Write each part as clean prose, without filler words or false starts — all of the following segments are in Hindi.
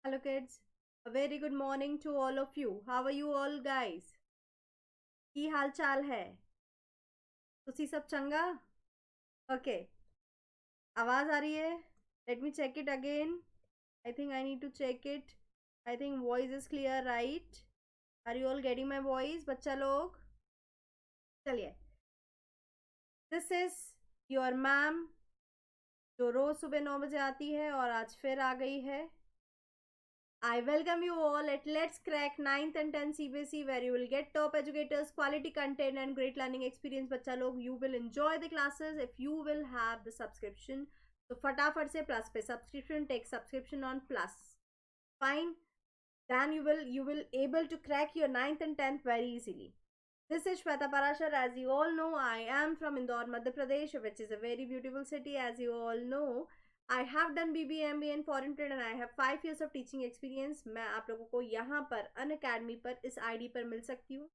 Hello kids. A very good morning to all of you. How are you all guys? की हाल चाल है? तुसी सब चंगा? Okay. आवाज आ रही है? Let me check it again. I think I need to check it. I think voice is clear, right? Are you all getting my voice, बच्चा लोग? चलिए. This is your ma'am जो रोज सुबह 9 बजे आती है और आज फिर आ गई है. I welcome you all at Let's Crack 9th and 10th CBSE where you will get top educators, quality content and great learning experience. बच्चा लोग you will enjoy the classes if you will have the subscription. तो फटाफट से plus पे subscription, take subscription on plus. Fine. Then you will able to crack your 9th and 10th very easily. This is Shweta Parashar. As you all know, I am from Indore, Madhya Pradesh, which is a very beautiful city. As you all know, I have done BBMBA in foreign trade and I have 5 years of teaching experience. मैं आप लोगों को यहाँ पर Unacademy पर इस ID पर मिल सकती हूँ. You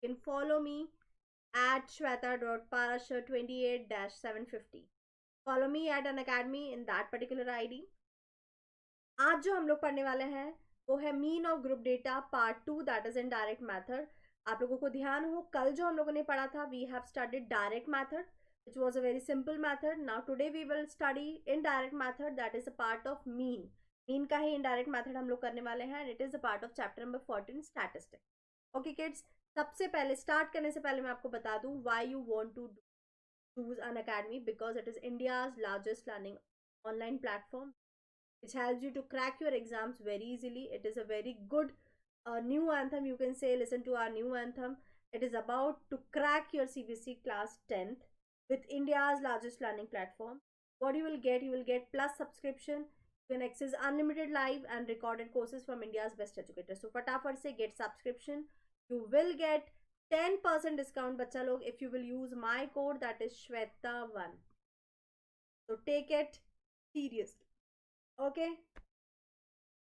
can follow me at shweta.parashar28-750. Follow me at Unacademy in that particular ID. आज जो हम लोग पढ़ने वाले हैं वो है mean of group data part 2 that is in direct method. आप लोगों को ध्यान हो कल जो हम लोगों ने पढ़ा था we have studied direct method which was a very simple method. Now today we will study indirect method that is a part of mean. mean का ही indirect method हम लोग करने वाले हैं and it is a part of chapter number 14 statistics. Okay kids, सबसे पहले start करने से पहले मैं आपको बता दूं why you want to choose Unacademy because it is India's largest learning online platform which helps you to crack your exams very easily. It is a very good new anthem, you can say. Listen to our new anthem. It is about to crack your CBSE class 10th with India's largest learning platform. What you will get plus subscription. You can access unlimited live and recorded courses from India's best educators. So फटाफट से get subscription. You will get 10% discount बच्चा लोग if you will use my code that is Shweta1. So take it seriously. Okay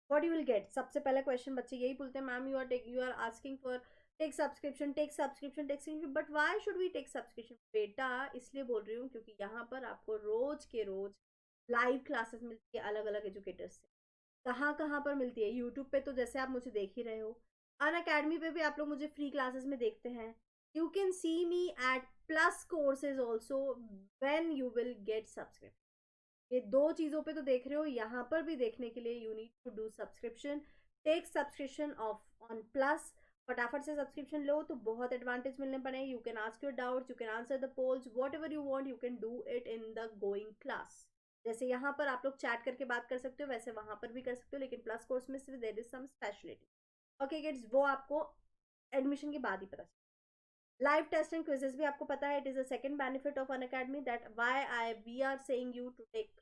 what you will get. सबसे पहला क्वेश्चन बच्चे यही बोलते हैं ma'am you are asking for take subscription but why should we take subscription. बेटा इसलिए बोल रही हूँ क्योंकि यहाँ पर आपको रोज के रोज लाइव क्लासेस मिलती है अलग अलग एजुकेटर्स से. कहाँ पर मिलती है? यूट्यूब पे तो जैसे आप मुझे देख ही रहे हो. Unacademy पे भी आप लोग मुझे फ्री क्लासेस में देखते हैं. You can C me at plus courses also when you will get subscription. ये दो चीज़ों पे तो देख रहे हो, यहाँ पर भी देखने के लिए you need to do subscription. Take subscription of on plus. फटाफट से सब्सक्रिप्शन लो तो बहुत एडवांटेज मिलने पड़े. You can ask your doubts, you can answer the polls, whatever you want you can do it in the going class. जैसे यहाँ पर आप लोग चैट करके बात कर सकते हो वैसे वहाँ पर भी कर सकते हो, लेकिन प्लस कोर्स में सिर्फ there is some speciality. Okay kids, वो आपको एडमिशन के बाद ही पता चलेगा. लाइव टेस्ट एंड क्विजेस भी आपको पता है. It is a second benefit of Unacademy that why I we are saying you to take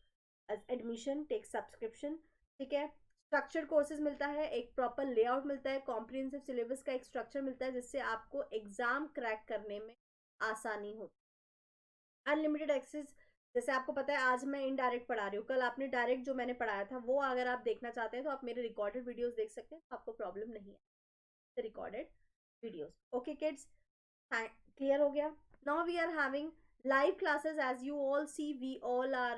admission, take subscription. ठीक है. स्ट्रक्चर कोर्सेज मिलता है, एक प्रॉपर लेआउट मिलता है, कॉम्प्रिहेंसिव सिलेबस का एक स्ट्रक्चर मिलता है जिससे आपको एग्जाम क्रैक करने में आसानी हो. Unlimited access. जैसे आपको पता है आज मैं इनडायरेक्ट पढ़ा रही हूँ, कल आपने डायरेक्ट जो मैंने पढ़ाया था वो अगर आप देखना चाहते हैं तो आप मेरे रिकॉर्डेड वीडियोस देख सकते हैं, तो आपको प्रॉब्लम नहीं है recorded videos. Okay kids, clear हो गया. Now we are having live classes. As you all see we all are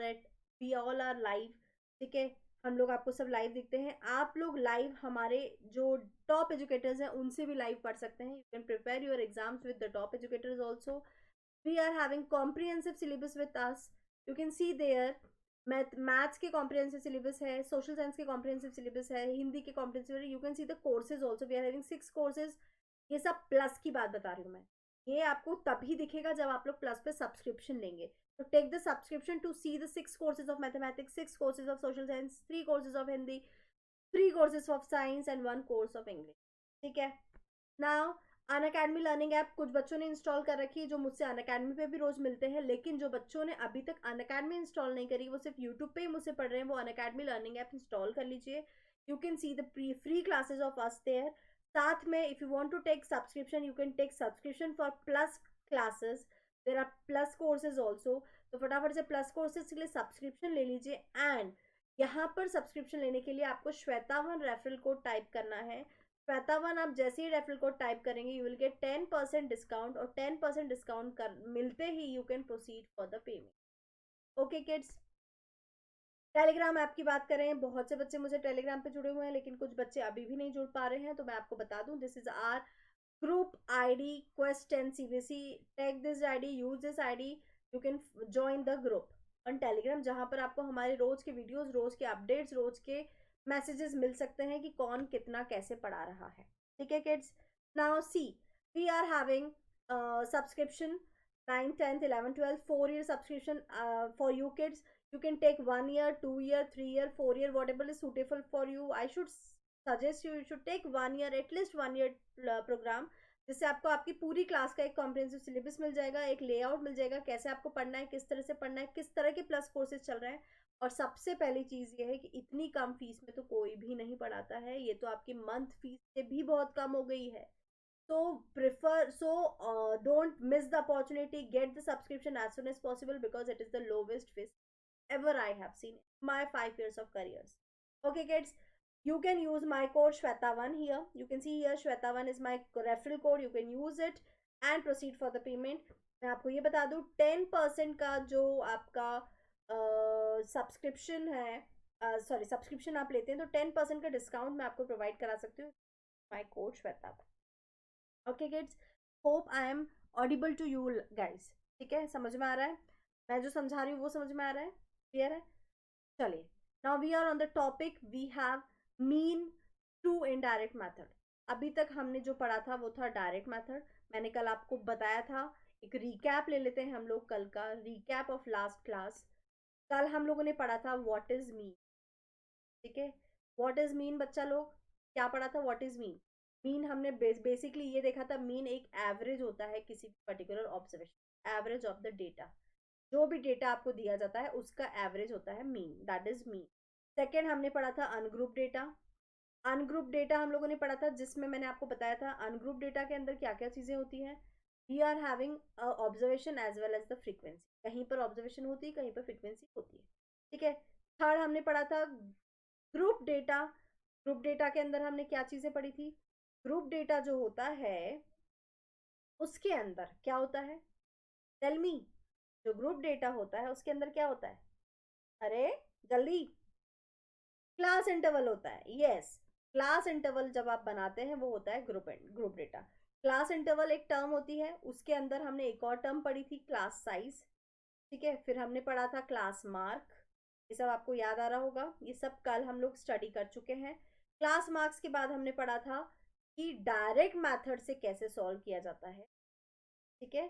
live. ठीक है, हम लोग आपको सब लाइव दिखते हैं. आप लोग लाइव हमारे जो टॉप एजुकेटर्स हैं उनसे भी लाइव पढ़ सकते हैं. You can prepare your exams with the top educators also. We are having comprehensive syllabus with us. You can see there maths के कॉम्प्रिहेंसिव सिलेबस है, सोशल साइंस के कॉम्प्रिहेंसिव सिलेबस है, हिंदी के comprehensive. You can see the courses also. We are having 6 courses. ये सब प्लस की बात बता रही हूँ मैं. ये आपको तभी दिखेगा जब आप लोग प्लस पे सब्सक्रिप्शन लेंगे. तो take the subscription to see the 6 courses of mathematics, 6 courses of social science, 3 courses of Hindi, 3 courses of science and 1 course of English. ठीक है. नाउ अनअकैडमी लर्निंग ऐप कुछ बच्चों ने इंस्टॉल कर रखी है जो मुझसे अनअकैडमी पे भी रोज मिलते हैं, लेकिन जो बच्चों ने अभी तक अनअकैडमी इंस्टॉल नहीं करी वो सिर्फ यूट्यूब पे ही मुझसे पढ़ रहे हैं, वो अनअकैडमी लर्निंग ऐप इंस्टॉल कर लीजिए. You can see the free classes of us there. साथ में if you want to take subscription you can take subscription for plus classes. There are plus courses also. तो फटाफट से प्लस कोर्सेज के लिए सब्सक्रिप्शन ले लीजिए. एंड यहाँ पर सब्सक्रिप्शन लेने के लिए आपको श्वेता1 रेफरल कोड टाइप करना है. श्वेता1 आप जैसे ही रेफरल कोड टाइप करेंगे यू विल गेट 10% डिस्काउंट, और 10% डिस्काउंट कर मिलते ही you can proceed for the payment. Okay kids, Telegram app की बात करें, बहुत से बच्चे मुझे टेलीग्राम पे जुड़े हुए हैं, लेकिन कुछ बच्चे अभी भी नहीं जुड़ पा रहे हैं, तो मैं आपको बता दूं, this is our group ID quest 10 CBC. Take this ID, use this ID. You can join the group on Telegram, जहाँ पर आपको हमारे रोज के वीडियोस, रोज के अपडेट्स, रोज के मैसेजेस मिल सकते हैं कि कौन कितना कैसे पढ़ा रहा है. ठीक है kids. Now see, we are having subscription 9th 10th 11th 12th 4-year subscription for you kids. You can take 1 year, 2 year, 3 year, 4 year, whatever is suitable for you. I should suggest you should take 1 year, at least 1 year programme, जिससे आपको आपकी पूरी क्लास का एक कॉम्प्रिहेंसिव सिलेबस मिल जाएगा, एक लेआउट मिल जाएगा, कैसे आपको पढ़ना है, किस तरह से पढ़ना है, किस तरह के प्लस कोर्सेज चल रहे हैं. और सबसे पहली चीज़ ये है कि इतनी कम फीस में तो कोई भी नहीं पढ़ाता है, ये तो आपकी मंथ फीस से भी बहुत कम हो गई है. Don't miss the opportunity, get the subscription as soon as possible because it is the lowest fees ever I have seen in my 5 years of careers. Okay kids, you can use my code Shweta1 here. You can see here Shweta1 is my referral code. You can use it and proceed for the payment. मैं आपको ये बता दूँ 10% का जो आपका सब्सक्रिप्शन है, सॉरी सब्सक्रिप्शन आप लेते हैं तो 10% का डिस्काउंट मैं आपको प्रोवाइड करा सकती हूँ, my code Shweta. Okay kids, hope I am audible to you guys. ठीक है, समझ में आ रहा है, मैं जो समझा रही हूँ वो समझ में आ रहा है, क्लियर है. चलिए, now we are on the topic, we have mean to indirect method. अभी तक हमने जो पढ़ा था वो था डायरेक्ट मेथड. मैंने कल आपको बताया था, एक रिकैप ले लेते हैं हम लोग कल का, रिकैप ऑफ लास्ट क्लास. कल हम लोगों ने पढ़ा था व्हाट इज मीन. ठीक है, व्हाट इज मीन बच्चा लोग क्या पढ़ा था, व्हाट इज मीन. मीन हमने बेसिकली ये देखा था, मीन एक एवरेज होता है किसी particular observation, average of the data. जो भी डेटा आपको दिया जाता है उसका एवरेज होता है mean, that is mean. Second हमने पढ़ा था अनग्रुप डेटा. अनग्रुप डेटा हम लोगों ने पढ़ा था, जिसमें मैंने आपको बताया था अनग्रुप डेटा के अंदर क्या क्या चीज़ें होती हैं. We are having observation as well as the frequency. कहीं पर ऑब्जर्वेशन होती है, कहीं पर फ्रीक्वेंसी होती है. ठीक है. थर्ड हमने पढ़ा था ग्रुप डेटा. ग्रुप डेटा के अंदर हमने क्या चीज़ें पढ़ी थी. ग्रुप डेटा जो होता है उसके अंदर क्या होता है, टेल मी. जो ग्रुप डेटा होता है उसके अंदर क्या होता है, अरे जल्दी. क्लास इंटरवल होता है, यस. क्लास इंटरवल जब आप बनाते हैं वो होता है ग्रुप डेटा. क्लास इंटरवल एक टर्म होती है, उसके अंदर हमने एक और टर्म पढ़ी थी, क्लास साइज. ठीक है, फिर हमने पढ़ा था क्लास मार्क. ये सब आपको याद आ रहा होगा, ये सब कल हम लोग स्टडी कर चुके हैं. क्लास मार्क्स के बाद हमने पढ़ा था कि डायरेक्ट मेथड से कैसे सॉल्व किया जाता है. ठीक है,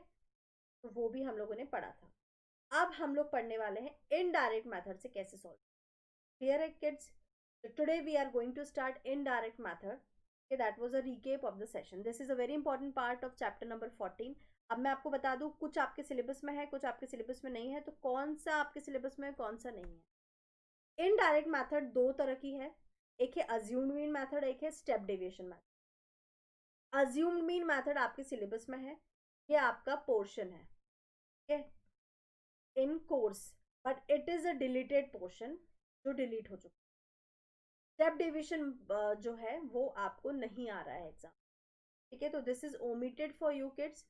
तो वो भी हम लोगों ने पढ़ा था. अब हम लोग पढ़ने वाले हैं इनडायरेक्ट मेथड से कैसे सॉल्व. क्लियर है kids. Today we are going to start indirect method. Okay, that was a recap of the session. This is a very important part of chapter number 14. अब मैं आपको बता दूं, कुछ आपके सिलेबस में है, कुछ आपके सिलेबस में नहीं है, तो कौन सा आपके सिलेबस में है, कौन सा नहीं है. इनडायरेक्ट मेथड दो तरह की है, एक है अज्यूम्ड मीन मेथड, एक है step deviation method. Assumed mean method आपके सिलेबस में है, ये आपका पोर्शन है. ठीक है, in course, but it is a deleted portion जो डिलीट हो चुका. स्टेप डेविएशन जो है वो आपको नहीं आ रहा है एग्जाम. ठीक है, तो this is omitted for you kids.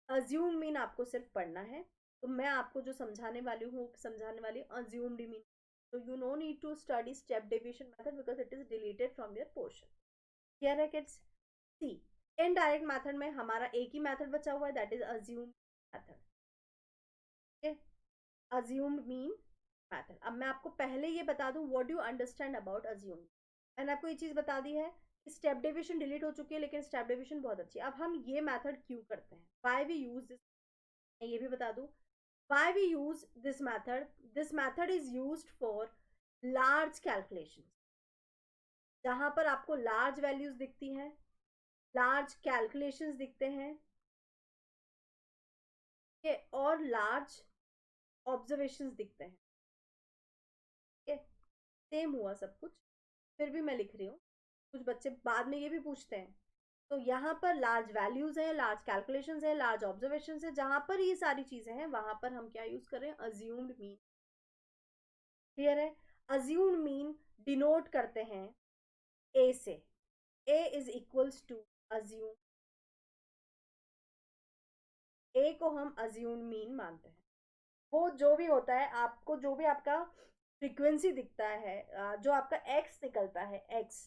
Assume mean आपको सिर्फ पढ़ना है, तो मैं आपको जो समझाने वाली हूँ, समझाने वाली assumed mean. so you no need to study step deviation method because it is deleted from your portion. Clear है किड्स. सी, इनडायरेक्ट मेथड में हमारा एक ही मेथड बचा हुआ है, दैट इज अज्यूम मेथड. ठीक है, अज्यूम्ड मीन मेथड. अब मैं आपको पहले ये बता दूं, what do you understand about assume. मैंने आपको ये चीज़ बता दी है कि स्टेप डिविजन डिलीट हो चुकी है, लेकिन स्टेप डिविजन बहुत अच्छी है. अब हम ये मेथड क्यों करते हैं, व्हाई वी यूज दिस, मैं ये भी बता दूं. Why we use this method. This method is used for large calculation, जहां पर आपको लार्ज वैल्यूज दिखती हैं, लार्ज कैलकुलेशंस दिखते हैं, और लार्ज ऑब्जर्वेशंस दिखते हैं. सेम हुआ सब कुछ, फिर भी मैं लिख रही हूँ, कुछ बच्चे बाद में ये भी पूछते हैं. तो यहाँ पर लार्ज वैल्यूज है, लार्ज कैलकुलेशंस है, लार्ज ऑब्जर्वेशंस है, जहां पर ये सारी चीजें हैं वहां पर हम क्या यूज कर रहे हैं, अज्यूम्ड मीन. क्लियर है. अज्यूम्ड मीन डिनोट करते हैं ए से. ए इज इक्वल्स टू अज्यूम. ए को हम अज्यूम्ड मीन मानते हैं. वो जो भी होता है, आपको जो भी आपका फ्रीक्वेंसी दिखता है, जो आपका एक्स निकलता है, एक्स,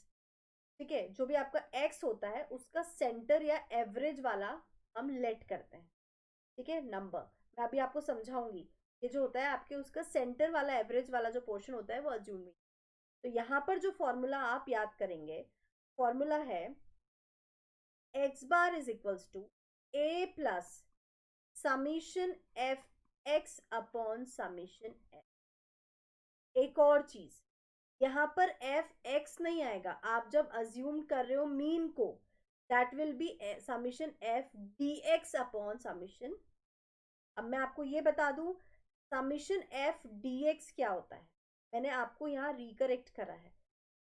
ठीक है, जो भी आपका एक्स होता है उसका सेंटर या एवरेज वाला हम लेट करते हैं, ठीक है, नंबर। मैं अभी आपको समझाऊंगी। ये जो होता है आपके उसका सेंटर वाला एवरेज वाला जो पोर्शन होता है वो अज्यूम मीन। तो यहाँ पर जो फॉर्मूला आप याद करेंगे, फॉर्मूला है X bar is equals to A plus summation F X upon summation F. एक और चीज, यहाँ पर एफ एक्स नहीं आएगा, आप जब अज्यूम कर रहे हो मीन को, that will be summation F D x upon summation. अब मैं आपको ये बता दूं समीशन एफ डी एक्स क्या होता है, मैंने आपको यहाँ रिकरेक्ट करा है।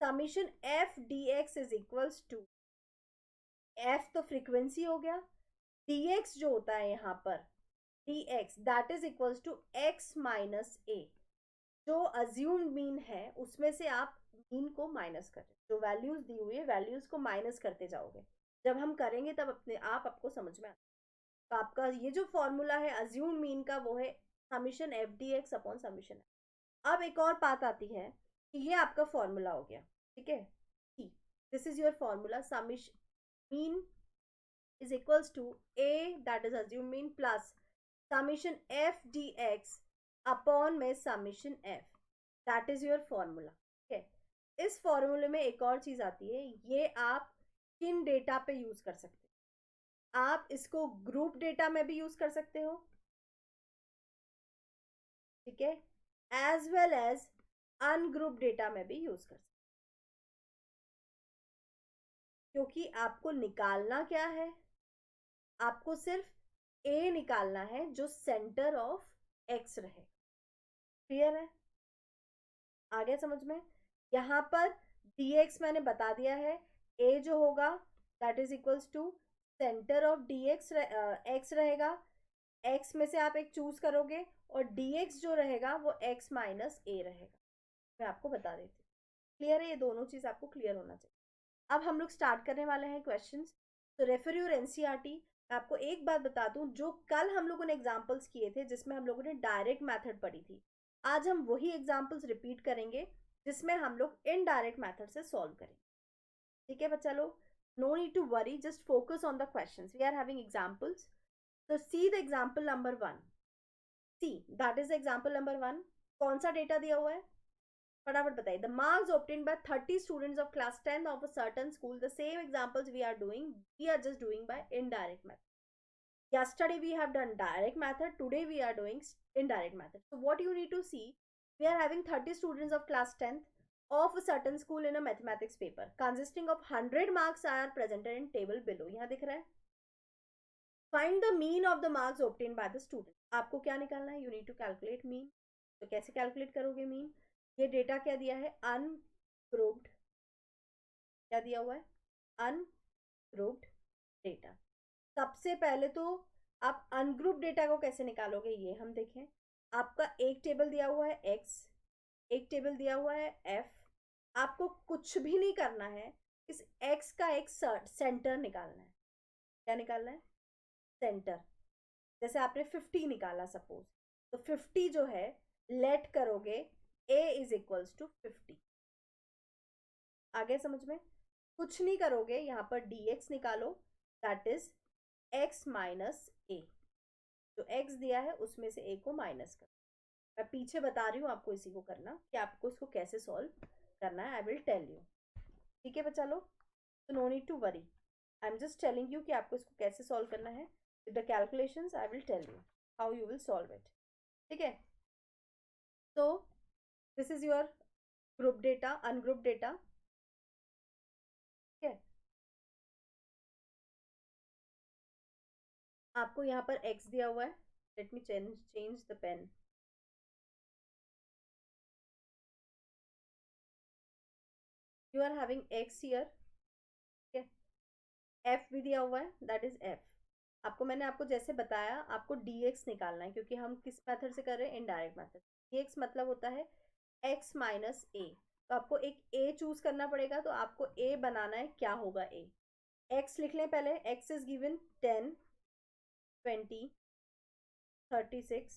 Summation F D X is equals to, F तो फ्रीक्वेंसी हो गया, डी एक्स जो होता है यहाँ पर, D X that is equals to X minus A. जो अज्यूम्ड मीन है उसमें से आप मीन को माइनस करें, जो वैल्यूज दी हुई है वैल्यूज को माइनस करते जाओगे। जब हम करेंगे तब अपने आप आपको समझ में आता है। तो आपका ये जो फॉर्मूला है अज्यूम्ड मीन का वो है summation F D x upon summation F. अब एक और बात आती है कि ये आपका फॉर्मूला हो गया, ठीक है, this is your formula summation mean is equals to a that is assumed mean plus summation f dx upon में summation f, that is your formula, ठीक है। इस फॉर्मूले में एक और चीज आती है, ये आप किन डेटा पे यूज कर सकते हो, आप इसको ग्रुप डेटा में भी यूज कर सकते हो, ठीक है, as well as ungroup data में भी यूज कर सकते हो। क्योंकि आपको निकालना क्या है, आपको सिर्फ ए निकालना है जो सेंटर ऑफ एक्स रहे। क्लियर है, आ गया समझ में। यहाँ पर dx मैंने बता दिया है, a जो होगा that is equals to centre of dx x रहेगा, x में से आप एक चूज करोगे और dx जो रहेगा वो x माइनस a रहेगा। मैं आपको बता देती हूँ, क्लियर है, ये दोनों चीज आपको क्लियर होना चाहिए। अब हम लोग स्टार्ट करने वाले हैं क्वेश्चंस। तो रेफर योर एनसीईआरटी। मैं आपको एक बात बता दूं, जो कल हम लोगों ने एग्जांपल्स किए थे जिसमें हम लोगों ने डायरेक्ट मेथड पढ़ी थी, आज हम वही एग्जांपल्स रिपीट करेंगे जिसमें हम लोग इनडायरेक्ट मेथड से सॉल्व करेंगे, ठीक है बच्चा लोग। No need to worry, just focus on the questions, we are having examples. तो see the example number 1, see that is example number 1। कौन सा डेटा दिया हुआ है फटाफट बताइए। The marks obtained by 30 students of class 10 of a certain school, the same examples we are just doing by indirect method. Yesterday we have done direct method, today we are doing indirect method. So what you need to see, we are having 30 students of class 10th of a certain school in a mathematics paper consisting of 100 marks are presented in table below. यहाँ दिख रहा है, find the mean of the marks obtained by the student. आपको क्या निकालना है, you need to calculate mean. तो कैसे कैलकुलेट करोगे मीन, ये डेटा क्या दिया है, अनग्रुप्ड, क्या दिया हुआ है, अनग्रुप्ड डेटा। सबसे पहले तो आप अनग्रुप डेटा को कैसे निकालोगे ये हम देखें। आपका एक टेबल दिया हुआ है x, एक टेबल दिया हुआ है f, आपको कुछ भी नहीं करना है, इस x का एक सेंटर निकालना है। क्या निकालना है, सेंटर। जैसे आपने 50 निकाला सपोज, तो 50 जो है लेट करोगे a इज इक्वल्स टू 50। आगे समझ में, कुछ नहीं करोगे, यहाँ पर dx निकालो, that is x minus A. जो x दिया है उसमें से a को माइनस कर, मैं पीछे बता रही हूँ आपको इसी को करना कि आपको इसको कैसे सॉल्व करना है, आई विल टेल यू, ठीक है बच्चा लोग। तो no need to worry, I am just telling you कि आपको इसको कैसे सॉल्व करना है। With the calculations I will tell you how you will solve it, ठीक है। तो this is your group data, ungroup data, ठीक है। आपको यहाँ पर x दिया हुआ है, let me change the pen. You are having x here, ठीक है, f भी दिया हुआ है, दैट इज f। आपको मैंने आपको जैसे बताया आपको dx निकालना है, क्योंकि हम किस मेथड से कर रहे हैं, इनडायरेक्ट मेथड। dx मतलब होता है x माइनस ए, तो आपको एक a चूज करना पड़ेगा, तो आपको a बनाना है, क्या होगा a, x लिख लें पहले, x इज गिवन 10, 20, 36,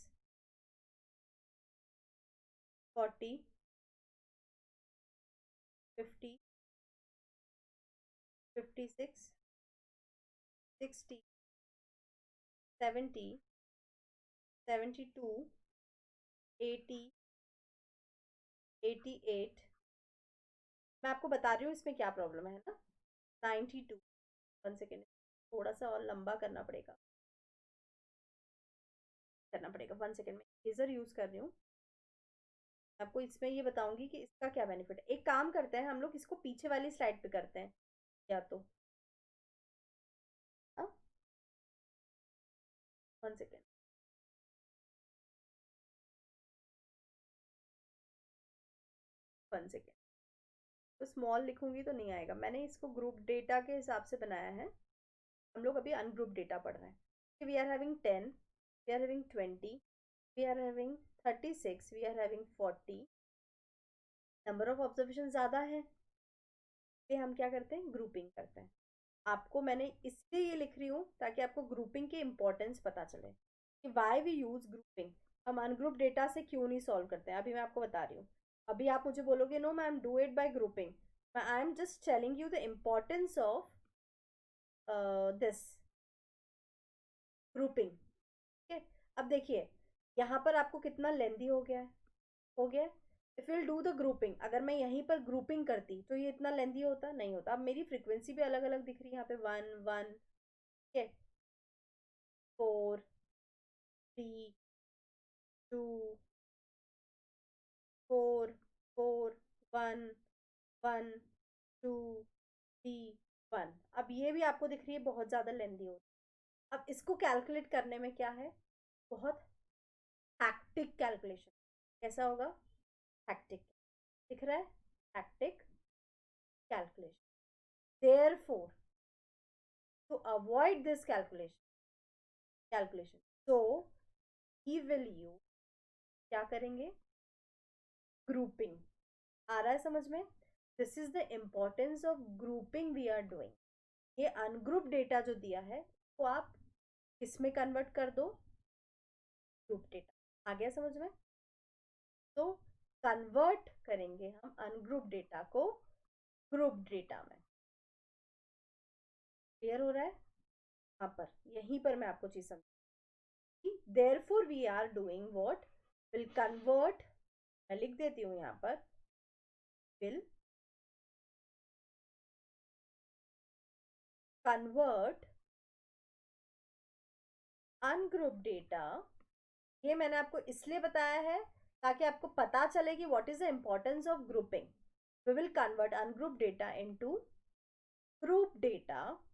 40, 50, 56, 60, 70, 72, 80, 88। मैं आपको बता रही हूँ इसमें क्या प्रॉब्लम है ना। 92। 1 सेकेंड, थोड़ा सा और लंबा करना पड़ेगा 1 सेकेंड में लेजर यूज कर रही हूँ। आपको इसमें ये बताऊंगी कि इसका क्या बेनिफिट है। एक काम करते हैं, हम लोग इसको पीछे वाली स्लाइड पे करते हैं या तो। 1 सेकेंड। वन सेकेंड, तो स्मॉल लिखूंगी तो नहीं आएगा। मैंने इसको ग्रुप डेटा के हिसाब से बनाया है। हम लोग अभी अनग्रुप डेटा पढ़ रहे हैं। We are having 10, we are having 20, we are having 36, we are having 40। Number of observation ज़्यादा है, इसलिए हम क्या करते हैं, ग्रुपिंग करते हैं। आपको मैंने इसलिए ये लिख रही हूँ ताकि आपको ग्रुपिंग की इंपॉर्टेंस पता चले कि वाई वी यूज ग्रुपिंग। हम अनग्रुप डेटा से क्यों नहीं सॉल्व करते हैं, अभी मैं आपको बता रही हूँ। अभी आप मुझे बोलोगे no ma'am do it by grouping, I am just telling you the importance of this grouping. ठीक है, अब देखिए यहाँ पर आपको कितना लेंदी हो गया। If will do the grouping, अगर मैं यहीं पर ग्रुपिंग करती तो ये इतना लेंदी होता नहीं होता। अब मेरी फ्रीक्वेंसी भी अलग अलग दिख रही है यहाँ पे, 1 1, ठीक है, 4 3 2 4 4 1 1 2 3 1। अब ये भी आपको दिख रही है बहुत ज़्यादा लेंदी हो। अब इसको कैलकुलेट करने में क्या है, बहुत हैक्टिक कैलकुलेशन। कैसा होगा, हैक्टिक, दिख रहा है, hectic calculation. therefore to avoid this calculation so he will use, क्या करेंगे, ग्रुपिंग। आ रहा है समझ में? This is the importance of grouping we are doing. ये अनग्रुप डेटा जो दिया है वो आप किसमें कन्वर्ट कर दो, ग्रुप डेटा। आ गया समझ में? तो कन्वर्ट करेंगे हम अनग्रुप डेटा को ग्रुप डेटा में। क्लियर हो रहा है? यहाँ पर, यहीं पर मैं आपको चीज समझ। therefore we are doing what, will convert, मैं लिख देती हूँ यहाँ पर, will convert अनग्रुप डेटा। ये मैंने आपको इसलिए बताया है ताकि आपको पता चले कि what is the importance of grouping. We will convert ungroup data into group data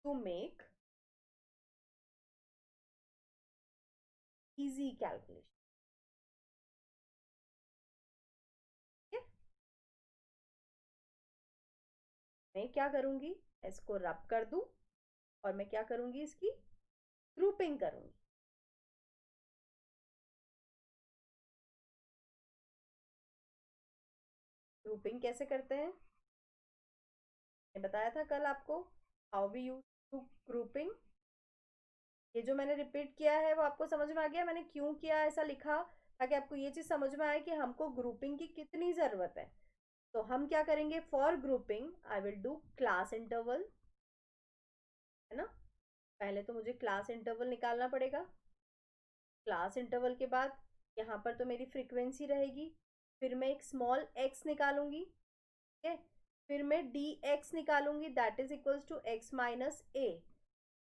to make easy calculation. मैं क्या करूंगी, इसको रब कर दूं और मैं क्या करूंगी, इसकी ग्रुपिंग करूंगी। ग्रुपिंग कैसे करते हैं, मैंने बताया था कल आपको, how we use to grouping. ये जो मैंने रिपीट किया है वो आपको समझ में आ गया मैंने क्यों किया, ऐसा लिखा, ताकि आपको ये चीज समझ में आए कि हमको ग्रुपिंग की कितनी जरूरत है। तो हम क्या करेंगे, for grouping I will do class interval, है ना। पहले तो मुझे क्लास इंटरवल निकालना पड़ेगा। क्लास इंटरवल के बाद यहाँ पर तो मेरी फ्रीक्वेंसी रहेगी, फिर मैं एक स्मॉल एक्स निकालूंगी, ठीक है। फिर मैं डी एक्स निकालूंगी, that is equals to X minus A,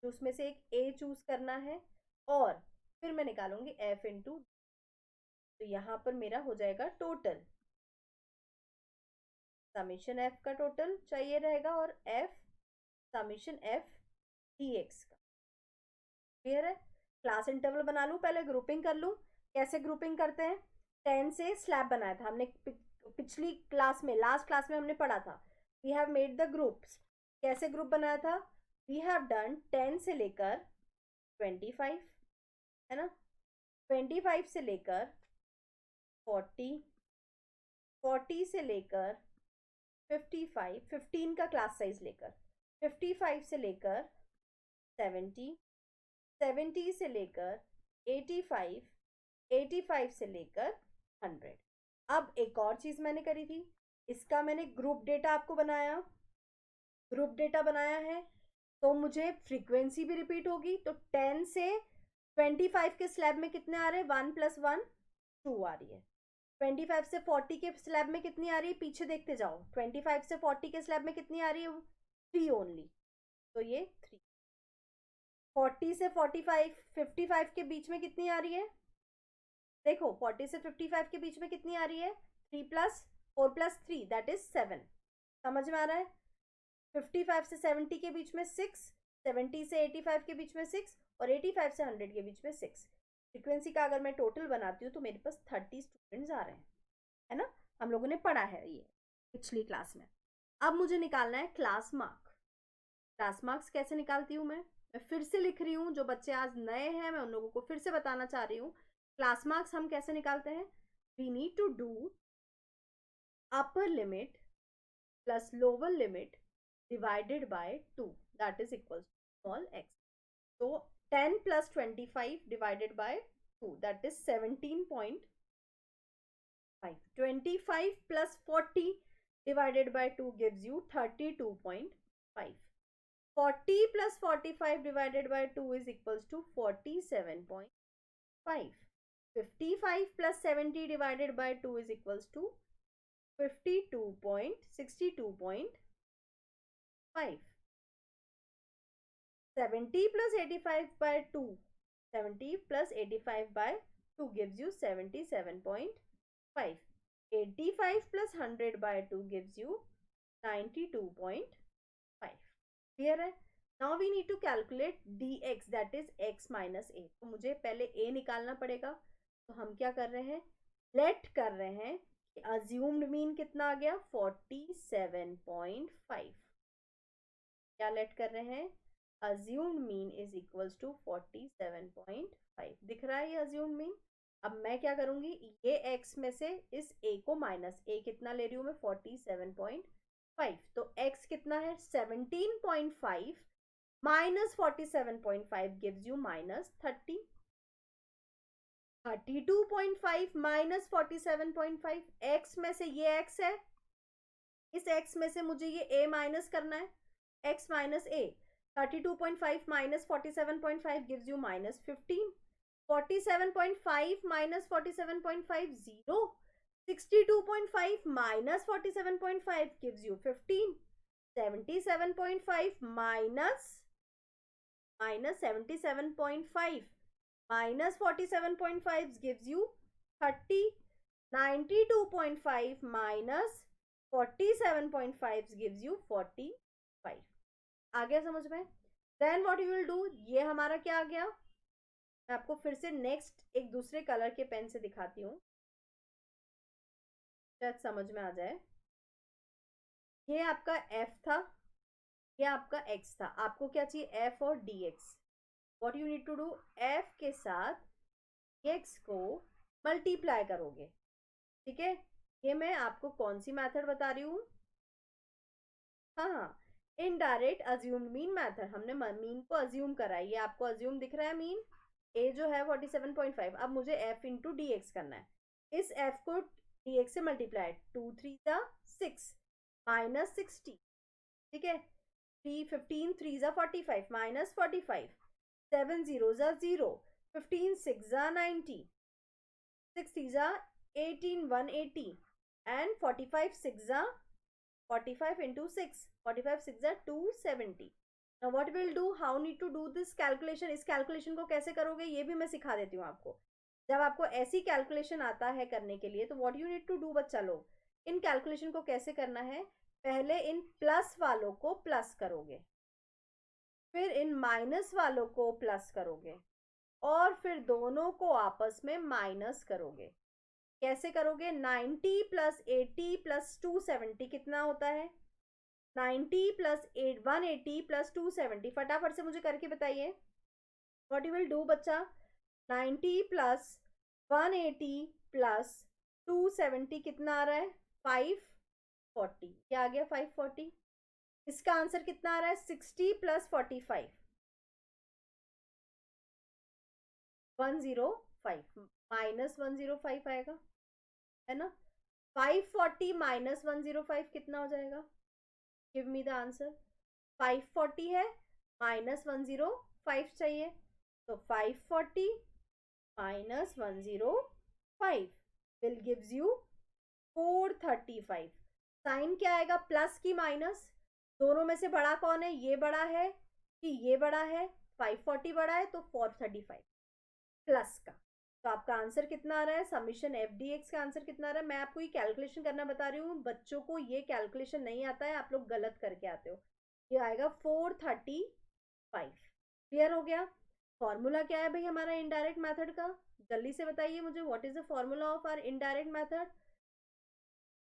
तो उसमें से एक ए चूज करना है। और फिर मैं निकालूंगी एफ इंटू, तो यहाँ पर मेरा हो जाएगा टोटल, समीशन एफ का टोटल चाहिए रहेगा और F summation F D x का। क्लियर है? क्लास इंटरवल बना लूँ, पहले ग्रुपिंग कर लूँ। कैसे ग्रुपिंग करते हैं, 10 से स्लैब बनाया था हमने पिछली क्लास में, लास्ट क्लास में हमने पढ़ा था। We have made the groups. कैसे ग्रुप बनाया था, वी हैव डन 10 से लेकर 25, है ना, 25 से लेकर 40, 40 से लेकर 55, 15 का क्लास साइज लेकर, 55 से लेकर 70, 70 से लेकर 85, 85 से लेकर 100। अब एक और चीज मैंने करी थी, इसका मैंने ग्रुप डेटा आपको बनाया, ग्रुप डेटा बनाया है तो मुझे फ्रीक्वेंसी भी रिपीट होगी। तो 10 से 25 के स्लैब में कितने आ रहे हैं, 1 + 1 2 आ रही है। 25 से 40 के स्लैब में कितनी आ रही है, पीछे देखते जाओ, 25 से 40 के स्लैब में कितनी आ रही है, 3 ओनली, तो ये 3। 40 से 45 55 के बीच में कितनी आ रही है, देखो 40 से 55 के बीच में कितनी आ रही है, 3 + 4 + 3 दैट इज 7। समझ में आ रहा है। 55 से 70 के बीच में 6, 70 से 85 के बीच में 6, और 85 से 100 के बीच में 6। फ्रीक्वेंसी का अगर मैं टोटल बनाती हूँ तो मेरे पास 30 स्टूडेंट्स आ रहे हैं, है ना। हम लोगों ने पढ़ा है ये पिछली क्लास में। अब मुझे निकालना है क्लास मार्क। क्लास मार्क्स कैसे निकालती हूँ मैं फिर से लिख रही हूँ, जो बच्चे आज नए हैं मैं उन लोगों को फिर से बताना चाह रही हूँ। क्लास मार्क्स हम कैसे निकालते हैं, we need to do upper limit plus lower limit divided by 2 that is equals to small x. So 10 plus 25 divided by 2 that is 17.5. 25 plus 40 divided by 2 gives you 32.5. 40 plus 45 divided by 2 is equals to 47.5. 55 plus 70 divided by 2 is equals to 52.62.5. 70 plus 85 by 2, 70 plus 85 by 2 gives you 77.5. 85 plus 100 by 2 gives you 92.5. Clear है। Now we need to calculate dx that is x minus a. तो मुझे पहले a निकालना पड़ेगा, तो हम क्या कर रहे हैं, लेट कर रहे हैं कि assumed mean कितना आ गया, 47.5। क्या लेट कर रहे हैं, assumed mean is equals to 47.5। दिख रहा है ये assumed mean। अब मैं क्या करूंगी, ये x में से इस a को माइनस, a कितना ले रही हूं मैं, 47.5। तो x कितना है, 17.5 minus 47.5 gives you minus 30। 32.5 minus 47.5, x में से ये x है, इस x में से मुझे ये a माइनस करना है, x minus a। 32.5 minus 47.5 gives you minus 15. 47.5 minus 47.5 0. 62.5 minus 47.5 gives you 15. 77.5 minus 77.5 minus 47.5 gives you 30. 92.5 minus 47.5 gives you 45। आ गया समझ में। Then what you will do, ये हमारा क्या आ गया, मैं आपको फिर से नेक्स्ट एक दूसरे कलर के पेन से दिखाती हूँ, शायद समझ में आ जाए। ये आपका f था, ये आपका x था, आपको क्या चाहिए, f और dx। What you need to do, f के साथ x को मल्टीप्लाई करोगे, ठीक है। ये मैं आपको कौन सी मेथड बता रही हूँ, हाँ, इनडायरेक्ट अज्यूम्ड मीन मेथड। हमने मीन को अज्यूम करा है, ये आपको अज्यूम दिख रहा है मीन, a जो है 47.5। अब मुझे f इंटू डी एक्स करना है, इस f को dx से मल्टीप्लाई, 2 3 जा 6 माइनस 60, ठीक है। 3 15 3 जा 45 माइनस 45, 7 0 जा 0, 15 6 जा 90, 6 3 जा 18 180, एंड 45 6 जा 45 into 6, 45 6 are 270। Now what we'll do, how need to do this calculation, इस कैलकुलेशन को कैसे करोगे ये भी मैं सिखा देती हूँ आपको। जब आपको ऐसी कैलकुलेशन आता है करने के लिए, तो what you need to do बच्चा लोग, इन कैलकुलेशन को कैसे करना है, पहले इन प्लस वालों को प्लस करोगे, फिर इन माइनस वालों को प्लस करोगे, और फिर दोनों को आपस में माइनस करोगे। कैसे करोगे, 90 प्लस 80 प्लस 270 कितना होता है, 90 प्लस 180 प्लस 270, फटाफट से मुझे करके बताइए। व्हाट यू विल डू बच्चा, 90 प्लस 180 प्लस 270 कितना आ रहा है, 540। क्या आ गया, 540। इसका आंसर कितना आ रहा है, 60 प्लस 45, 105 माइनस 105 आएगा। है ना। 540 माइनस 105 कितना हो जाएगा? Give me the answer. 540 है, माइनस 105 चाहिए, तो 540 minus 105 will gives you 435। Sign क्या आएगा, प्लस की माइनस? दोनों में से बड़ा कौन है, ये बड़ा है कि ये बड़ा है? 540 बड़ा है तो 435 प्लस का। तो आपका आंसर कितना आ रहा है, समीशन एफ डी एक्स का आंसर कितना आ रहा है? मैं आपको ये कैलकुलेशन करना बता रही हूँ, बच्चों को ये कैलकुलेशन नहीं आता है, आप लोग गलत करके आते हो। ये आएगा 435। क्लियर हो गया? फॉर्मूला क्या है भाई हमारा इनडायरेक्ट मेथड का? जल्दी से बताइए मुझे, what is the formula of our indirect method?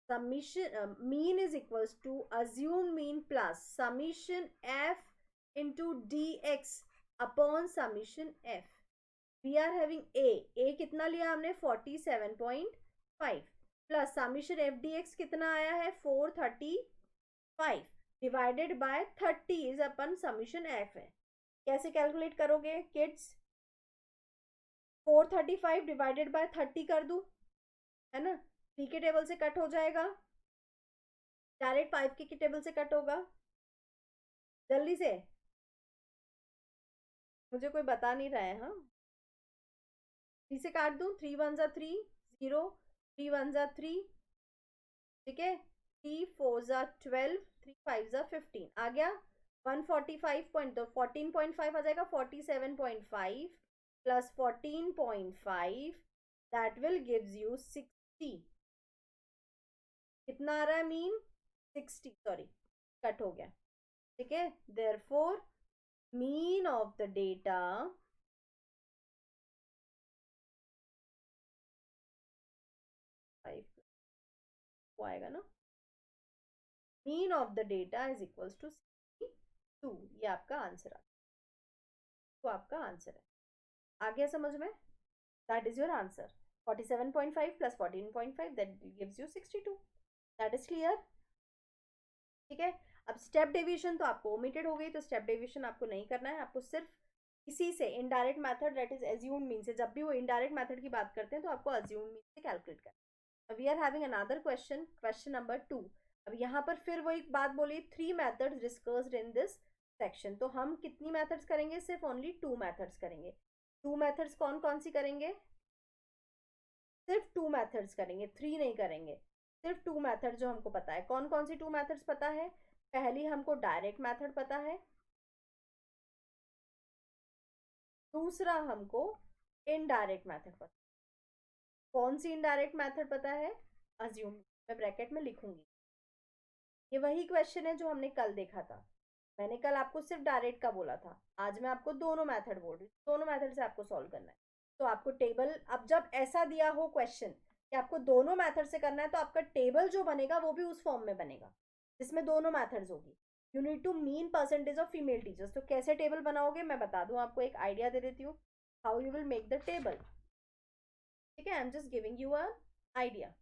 summation mean is equals to assumed mean plus summation f into dx upon summation f. we are having a कितना लिया हमने 47.5 plus summation F D x कितना आया है 435 divided by 30 is upon summation F है। कैसे कैलकुलेट करोगे किड्स? 435 डिवाइडेड बाय 30 कर दूं, है ना? 3 के टेबल से कट हो जाएगा, डायरेक्ट 5 के टेबल से कट होगा। जल्दी से, मुझे कोई बता नहीं रहा है। हाँ, 3 से काट दूं, 3 वन जा 3 0, 3 वन जा 3, ठीक है, 3 4 जा 12, 3 5 जा 15 आ गया। 145 पॉइंट तो 14.5 आ जाएगा, 47.5 plus 14.5 that will gives you 60। कितना आ रहा है मीन? 60, सॉरी कट हो गया, ठीक है। Therefore mean of the data आएगा ना, mean of the data is equals to 62। ये आपका आंसर है, तो आपका आंसर है। आ गया समझ में? That is your answer. 47.5 plus 14.5 that gives you 62। That is clear? ठीक है। अब स्टेप डेविएशन तो आपको ओमिटेड हो गई, तो स्टेप डेविएशन आपको नहीं करना है, आपको सिर्फ इसी से indirect method that is assumed mean से, जब भी वो इनडायरेक्ट मेथड की बात करते हैं तो आपको एज्यूम्ड मीन से कैलकुलेट करना है। We are having another question, question number 2। अब यहाँ पर फिर वो एक बात बोली, 3 methods discussed in this section. तो हम कितनी मेथड्स करेंगे? सिर्फ ओनली 2 मेथड्स करेंगे। 2 मेथड्स कौन कौन सी करेंगे? सिर्फ 2 मेथड्स करेंगे, 3 नहीं करेंगे। सिर्फ 2 मेथड जो हमको पता है। कौन कौन सी 2 मेथड्स पता है? पहली हमको डायरेक्ट मेथड पता है, दूसरा हमको इनडायरेक्ट मेथड पता है। कौन सी इनडायरेक्ट मेथड पता है? अज्यूम, मैं ब्रैकेट में लिखूंगी। ये वही क्वेश्चन है जो हमने कल देखा था। मैंने कल आपको सिर्फ डायरेक्ट का बोला था, आज मैं आपको दोनों मेथड बोल रही हूँ, दोनों मेथड से आपको सॉल्व करना है। तो आपको टेबल, अब जब ऐसा दिया हो क्वेश्चन कि आपको दोनों मेथड से करना है, तो आपका टेबल जो बनेगा वो भी उस फॉर्म में बनेगा जिसमें दोनों मेथड्स होगी। You need to mean percentage of female teachers. तो कैसे टेबल बनाओगे मैं बता दूं आपको, एक आइडिया दे देती हूँ how you will make the table. ठीक है, आई am just giving you a idea.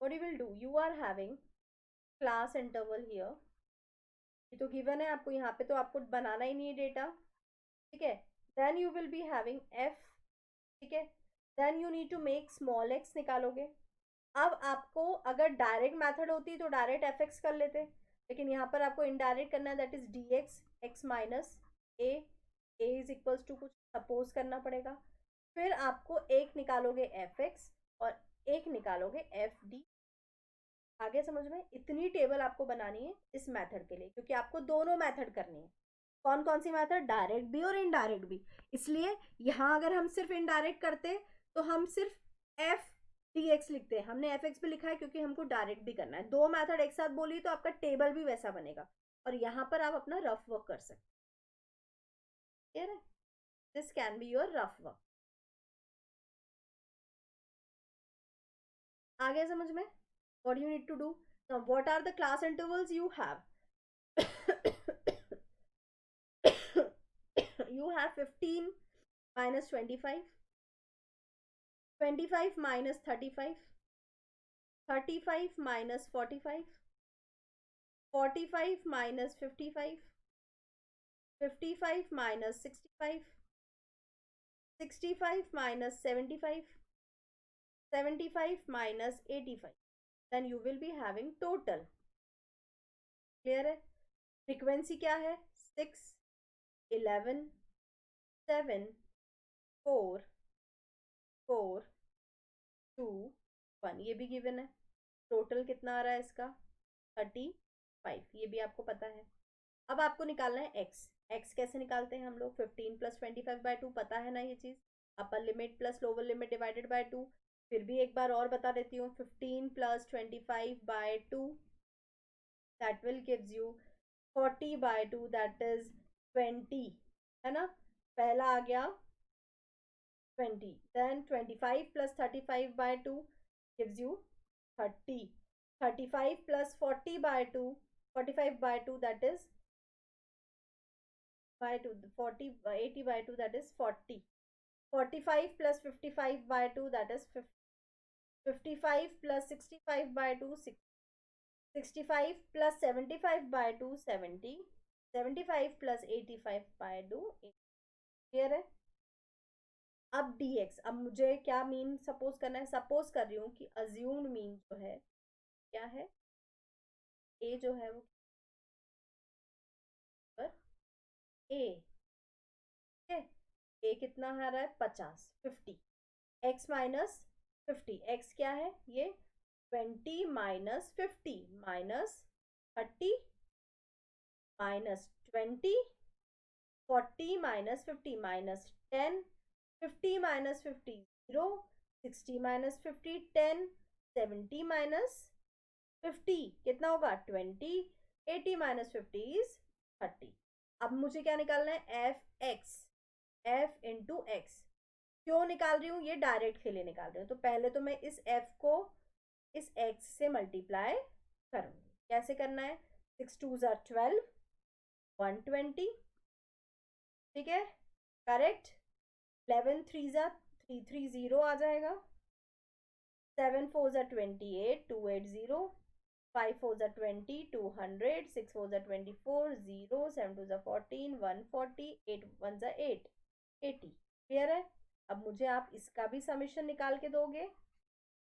what you will do, you are having class interval here, ये तो गिवन है आपको, यहाँ पे तो आपको बनाना ही नहीं है डेटा, ठीक है। Then you will be having F, ठीक है। Then you need to make small X निकालोगे। अब आपको अगर डायरेक्ट मेथड होती तो डायरेक्ट एफ एक्स कर लेते, लेकिन यहाँ पर आपको इनडायरेक्ट करना है, that is D X X minus A is equals to कुछ सपोज करना पड़ेगा। फिर आपको एक निकालोगे एफ एक्स और एक निकालोगे एफ डी। आगे समझ में? इतनी टेबल आपको बनानी है इस मेथड के लिए, क्योंकि आपको दोनों मेथड करनी है। कौन कौन सी मेथड? डायरेक्ट भी और इनडायरेक्ट भी। इसलिए यहाँ अगर हम सिर्फ इनडायरेक्ट करते तो हम सिर्फ एफ डी एक्स लिखते हैं, हमने एफ एक्स भी लिखा है क्योंकि हमको डायरेक्ट भी करना है। दो मेथड एक साथ बोली तो आपका टेबल भी वैसा बनेगा, और यहाँ पर आप अपना रफ वर्क कर सकते हैं। This can be your rough work. आगे समझ में? what you need to do now, what are the class intervals you have? You have 15 minus 25, 25 minus 35, 35 minus 45, 45 minus 55, 55 minus 65, 65 minus 75, 75 minus 85, then you will be having total. Clear है? फ्रीक्वेंसी क्या है? 6, 11, 7, 4, 4, 2, 1, ये भी गिवन है। टोटल कितना आ रहा है इसका? 35, ये भी आपको पता है। अब आपको निकालना है एक्स। एक्स कैसे निकालते हैं हम लोग? 15 प्लस 25/2, पता है ना ये चीज़। Upper limit plus lower limit divided by 2। फिर भी एक बार और बता देती हूँ, 15 plus 25/2 that will gives you 40/2, that is 20, है ना। पहला आ गया 20, then 25 plus 35/2 gives you 30, 35 plus 40/2, 45/2 that is by 2, 40, 80/2 that is 40, 45 plus 55/2 that is 50, 55 plus 65/2 65 plus 75/2 70, 75 plus 85/2 clear है? अब dx, अब मुझे क्या मीन सपोज करना है? सपोज कर रही हूँ कि अज्यूम्ड मीन जो है क्या है, a जो है वो a, ए कितना आ रहा है? 50, 50, एक्स माइनस 50, एक्स क्या है ये? 20 minus 50 minus 30 minus 20, 40 minus 50 minus 10, 50 minus 50 0, 60 minus 50 10, 70 minus 50 कितना होगा? 20, 80 माइनस 50 इज 30। अब मुझे क्या निकालना है? F x, F into x. क्यों निकाल रही हूँ? ये डायरेक्ट के लिए निकाल रही हूँ। तो पहले तो मैं इस एफ को इस एक्स से मल्टीप्लाई करूँगी। कैसे करना है? 6 2 ज़ा 12, 120, ठीक है, करेक्ट। 11 3 ज़ा 330 आ जाएगा। 7 4 ज़ा 28, 280, 5 4 ज़ा 20, 200, 6 4 ज़ा 24, 0, 7 2 ज़ा 14, 140, 8 1 ज़ा 8, 80। क्लियर है? अब मुझे आप इसका भी समीशन निकाल के दोगे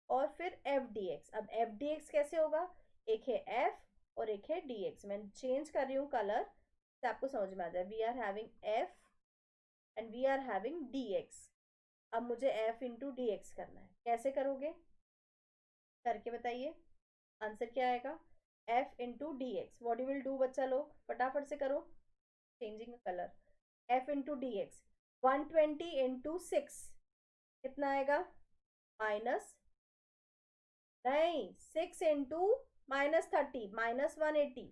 और फिर एफ डी एक्स। अब एफ डी एक्स कैसे होगा? एक है एफ और एक है डी एक्स। मैं चेंज कर रही हूँ कलर से आपको समझ में आ जाए। We are having F and we are having D X. अब मुझे एफ इंटू डी एक्स करना है। कैसे करोगे? करके बताइए, आंसर क्या आएगा? F into D x. What you will do बच्चा लोग? फटाफट से करो, changing colour. F into D x, 120 into 6 कितना आएगा? माइनस, नहीं, 6 into minus 30, minus 180,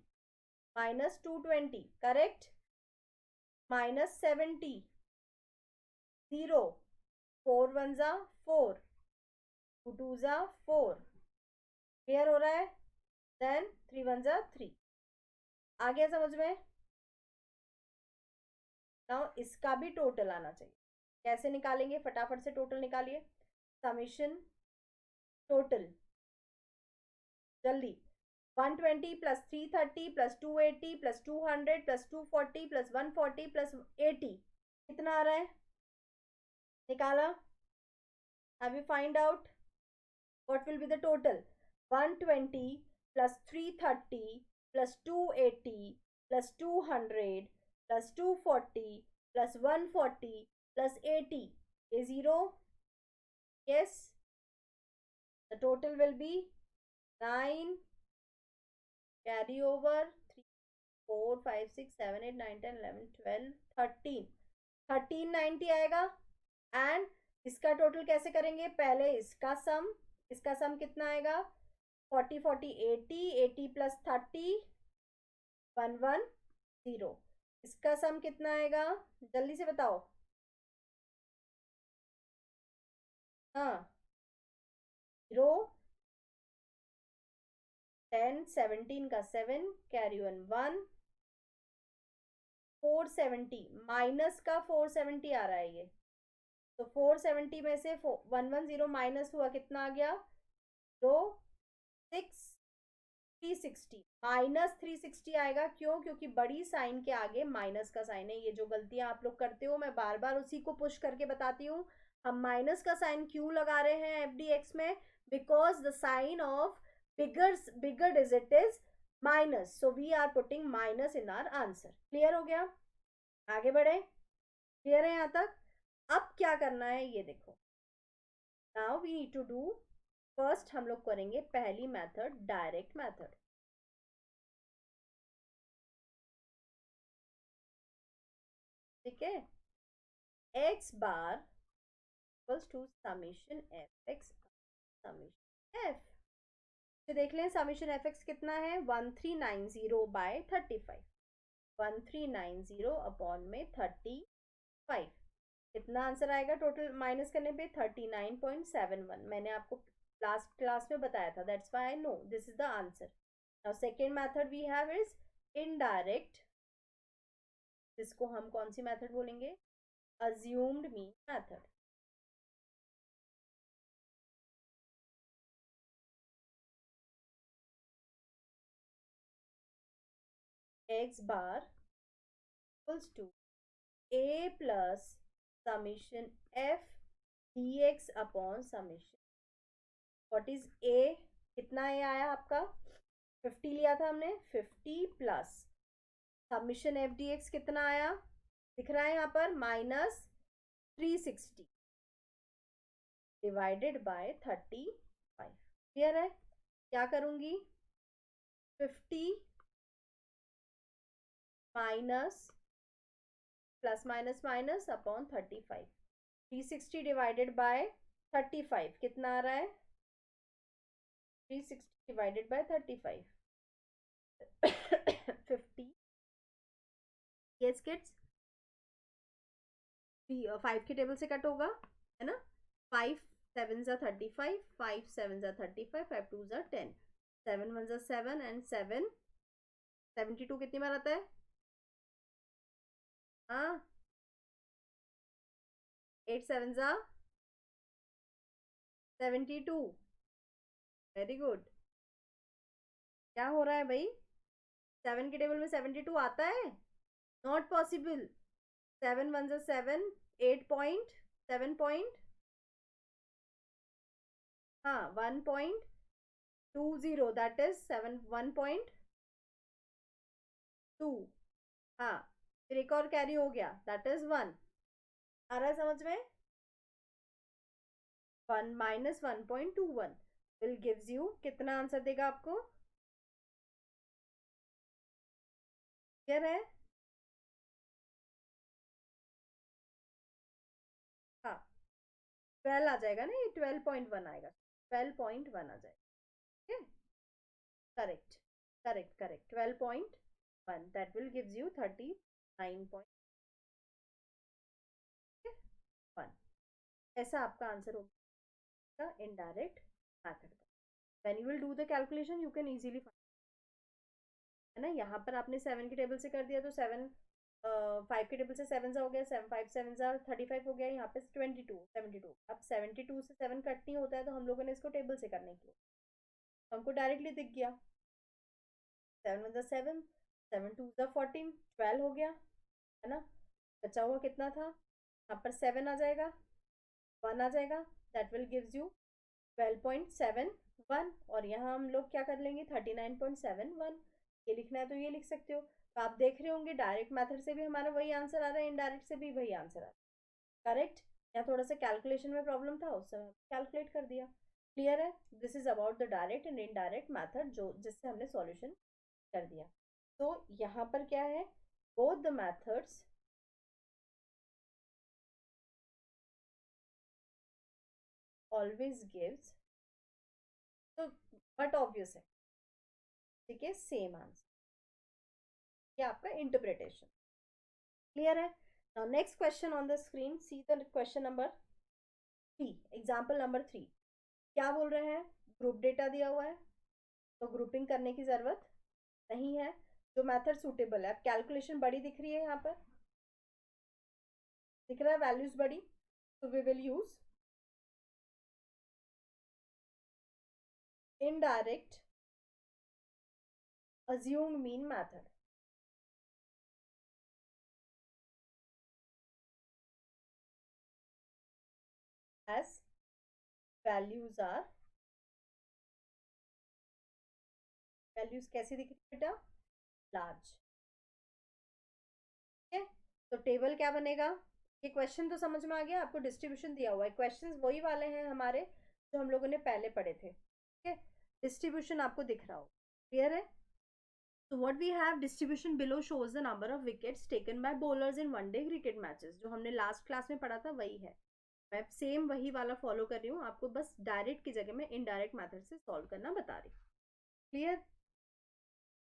minus 220, correct, minus 70, 0, 4 1 ज़ा 4, 2 2 ज़ा 4, क्लियर हो रहा है? देन 3 1 ज़ा 3। आ गया समझ में? नाउ इसका भी टोटल आना चाहिए। कैसे निकालेंगे? फटाफट से टोटल निकालिए। समीशन टोटल जल्दी। 120 plus 330 plus 280 plus 200 plus 240 plus 140 plus 80 कितना आ रहा है? निकाला? Have you find out what will be the total? 120 plus 330 plus 280 plus 200 plus 240 plus 140 plus 80 is 0. Yes, the total will be 9, carry over 3 4 5 6 7 8 9 10 11 12 13, 1390 आएगा। एंड इसका टोटल कैसे करेंगे? पहले इसका सम कितना आएगा? 40 40 80, 80 प्लस 30 110। इसका सम कितना आएगा? जल्दी से बताओ। हाँ, 0, 10, 17 का 7, कैरी 1, 470 माइनस का 470 आ रहा है ये। तो 470 में से 110 माइनस हुआ, कितना आ गया? 6 360, माइनस 360 आएगा। क्यों? क्योंकि बड़ी साइन के आगे माइनस का साइन है। ये जो गलतियां आप लोग करते हो, मैं बार बार उसी को पुश करके बताती हूँ। हम माइनस का साइन क्यों लगा रहे हैं एफ डी एक्स में? Because the sign of bigger digit is minus, so we are putting minus in our answer. Clear हो गया? आगे बढ़े? क्लियर है यहाँ तक? अब क्या करना है ये देखो। Now we need to do, first हम लोग करेंगे पहली मेथड, डायरेक्ट मेथड। ठीक है, X bar equals to summation F X summation F. तो देख लें समेशन एफ एक्स कितना है, 1390 बाय 35, 1390 अपॉन में 35। कितना आंसर आएगा टोटल माइनस करने पे? 39.71। मैंने आपको लास्ट क्लास में बताया था, that's why I know this is the answer. Now second method we have is indirect, जिसको हम कौन सी मेथड बोलेंगे? Assumed mean method. X bar equals to a plus summation f dx upon summation, what is a? कितना a आया आपका? 50 लिया था हमने, 50 plus summation F D x कितना आया? दिख रहा है यहाँ पर, माइनस 360 डिवाइडेड बाय 35। क्लियर है? क्या करूंगी? 50 minus plus minus minus upon 35, 360 divided by 35 कितना आ रहा है? 360 डिवाइडेड बाय 35 50। यस किड्स, 5 के टेबल से कट होगा, है ना? 5 7 जा 35, 5 7 जा 35, 5 2 जा 10, 7 1 जा 7 एंड 7 72 कितनी बार आता है? हाँ, 8 7 जा 72। Very good. क्या हो रहा है भाई? 7 के टेबल में 72 आता है? Not possible. 7 1 जा 7, 8 पॉइंट 7 पॉइंट, हाँ 1.20, दैट इज 7 1.2। हाँ, फिर एक और कैरी हो गया, दैट इज 1। आ रहा है समझ में? 1 माइनस 1.21 विल गिव्स यू कितना आंसर देगा आपको? क्लियर है? हाँ, 12 आ जाएगा ना, ये 12.1 आएगा, 12.1 आ जाएगा। ठीक है, correct correct correct, 12.1 that will gives you 39.1। ऐसा आपका आंसर होगा इनडायरेक्ट मैथड का। When you will do the calculation you can easily, है ना? यहाँ पर आपने 7 के टेबल से कर दिया तो 7, 5 के टेबल से 7 सा हो गया, 7 5 7 सा 35 हो गया, यहाँ पे 22 72। अब 72 से 7 कट नहीं होता है तो हम लोगों ने इसको टेबल से करने के लिए, हमको डायरेक्टली दिख गया, 7 1 7, 7 2 14, 12 हो गया, है ना? बचा हुआ कितना था? यहाँ पर 7 आ जाएगा, 1 आ जाएगा, दैट विल गिव्स यू 12.71। और यहाँ हम लोग क्या कर लेंगे? 39.71। ये लिखना है तो ये लिख सकते हो। तो आप देख रहे होंगे डायरेक्ट मेथड से भी हमारा वही आंसर आ रहा है, इनडायरेक्ट से भी वही आंसर आ रहा है। करेक्ट? या थोड़ा सा कैलकुलेशन में प्रॉब्लम था, उस समय कैलकुलेट कर दिया। क्लियर है? This is about the direct and indirect method, जो जिससे हमने सॉल्यूशन कर दिया। तो यहाँ पर क्या है, both the methods always gives, तो बट ऑब्वियस है, ठीक है, सेम आंसर। ये आपका इंटरप्रिटेशन। क्लियर है? Now next question on the screen, see the question number 3, example number 3। क्या बोल रहे हैं? ग्रुप डेटा दिया हुआ है तो ग्रुपिंग करने की जरूरत नहीं है, जो मेथड सुटेबल है। अब कैलकुलेशन बड़ी दिख रही है, यहाँ पर दिख रहा है वैल्यूज बड़ी, तो we will use indirect assumed mean method। as values are, values कैसी दिख रही है बेटा, लार्ज। ठीक है, तो टेबल क्या बनेगा, ये क्वेश्चन तो समझ में आ गया आपको, डिस्ट्रीब्यूशन दिया हुआ है, क्वेश्चंस वही वाले हैं हमारे जो हम लोगों ने पहले पढ़े थे। ठीक है, डिस्ट्रीब्यूशन आपको दिख रहा हो, क्लियर है। So what we have, distribution below shows the number of wickets taken by bowlers in one day cricket matches. जो हमने लास्ट क्लास में पढ़ा था वही है, मैं सेम वही वाला फॉलो कर रही हूँ, आपको बस डायरेक्ट की जगह में इनडायरेक्ट मेथड से सॉल्व करना बता रही हूँ। क्लियर,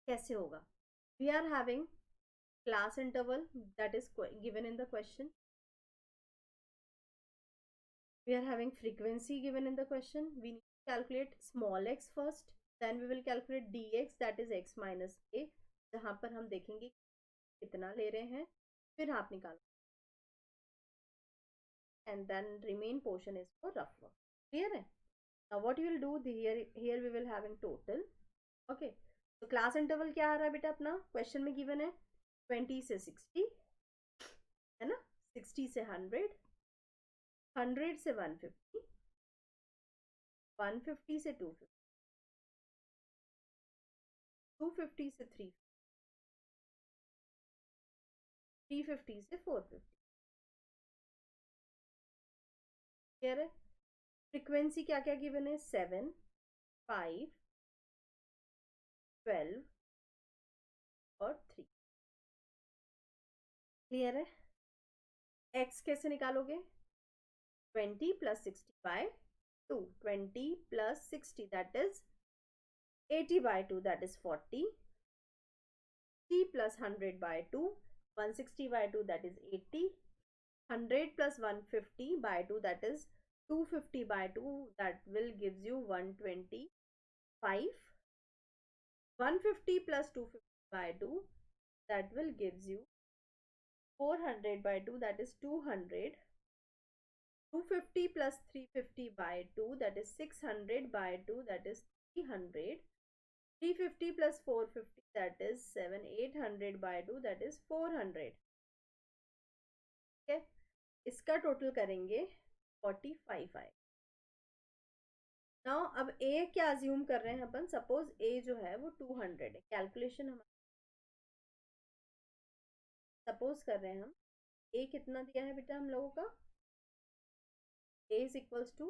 कैसे होगा, we are having class interval that is given in the question, we are having frequency given in the question, we need to calculate small x first, then we will calculate dx that is x minus a, जहां पर हम देखेंगे कितना ले रहे हैं, फिर आप निकालो, and then remain portion is for rough work। clear है, now what you will do, here we will having total। okay, तो class interval क्या आ रहा है बेटा अपना, क्वेश्चन में गिवन है 20 से 60 है ना, 60 से 100, 100 से 150, 150 से 250, 250 से 350, 350 से 450। क्लियर है, फ्रीक्वेंसी क्या क्या गिवन है, 7, 5, 12 और 3। क्लियर है, एक्स कैसे निकालोगे, 20 plus 60 by 2, 20 plus 60 that is 80 by 2 that is 40, 3 plus 100 by 2, 160 by 2 that is 80, 100 plus 150 by 2 that is 250 by 2 that will gives you 125, 150 plus 250 by 2 that will gives you 400 by 2 that is 200, 250 plus 350 by 2 that is 600 by 2 that is 300, 350 plus 450 that is 7, 800 by 2 that is 400। ठीक है, इसका टोटल करेंगे 45 आए। नाउ अब ए क्या अज्यूम कर रहे हैं अपन, सपोज ए जो है वो 200 है, कैलकुलेशन हम सपोज कर रहे हैं हम, ए कितना दिया है बेटा हम लोगों का, ए इज इक्वल्स टू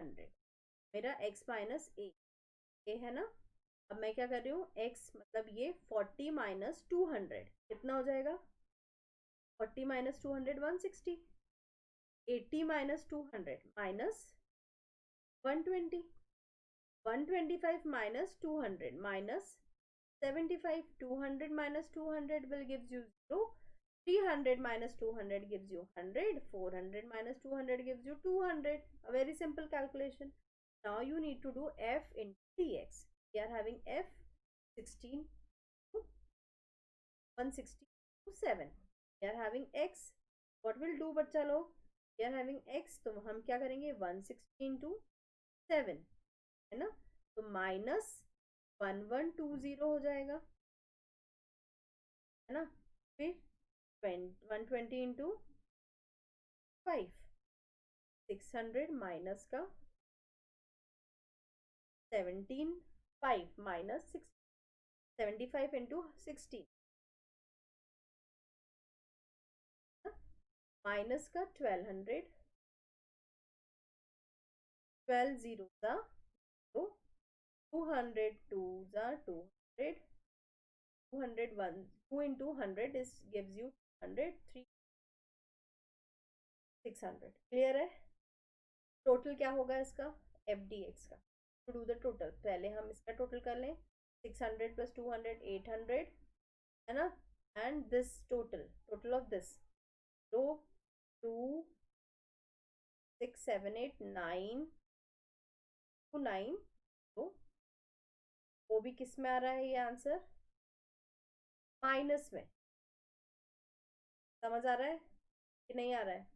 100, मेरा एक्स माइनस ए है ना, अब मैं क्या कर रही हूँ, एक्स मतलब ये 40 माइनस 200 कितना हो जाएगा, 40 minus 200 160, 80 minus 200 minus 120, 125 minus 200 minus 75, 200 minus 200 will gives you 0, 300 minus 200 gives you 100, 400 minus 200 gives you 200, a very simple calculation। now you need to do f into dx, we are having f 16 to 160 to 7, we are having x, what will do बच्चा लोग, we are having x तो हम क्या करेंगे 160 into 7 है ना, तो माइनस 1120 हो जाएगा है ना, फिर 120 इंटू 5, 600 माइनस का 17, 5 माइनस 6, 75 इंटू 16 माइनस का 1200, 12 जीरो का 200 2 जा 200, 201 2 into 100 is gives you 100, 3 600। Clear है, टोटल क्या होगा इसका, एफ डी एक्स का, टू डू द टोटल पहले हम इसका टोटल कर लें, 600 प्लस 200 800 है ना, and this total of this 2 2 6 7 8 9 2 9, तो वो भी किस में आ रहा है ये आंसर, माइनस में, समझ आ रहा है कि नहीं आ रहा है,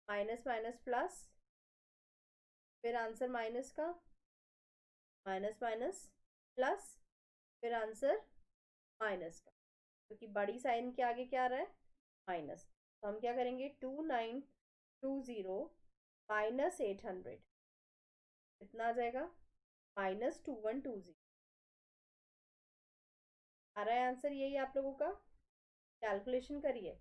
माइनस माइनस प्लस, फिर आंसर माइनस का, माइनस माइनस प्लस, फिर आंसर माइनस का, क्योंकि बड़ी साइन के आगे क्या आ रहा है, माइनस, तो हम क्या करेंगे 2920 -800 कितना आ जाएगा? -2120। आ रहा है आंसर यही आप लोगों का? कैलकुलेशन करिए।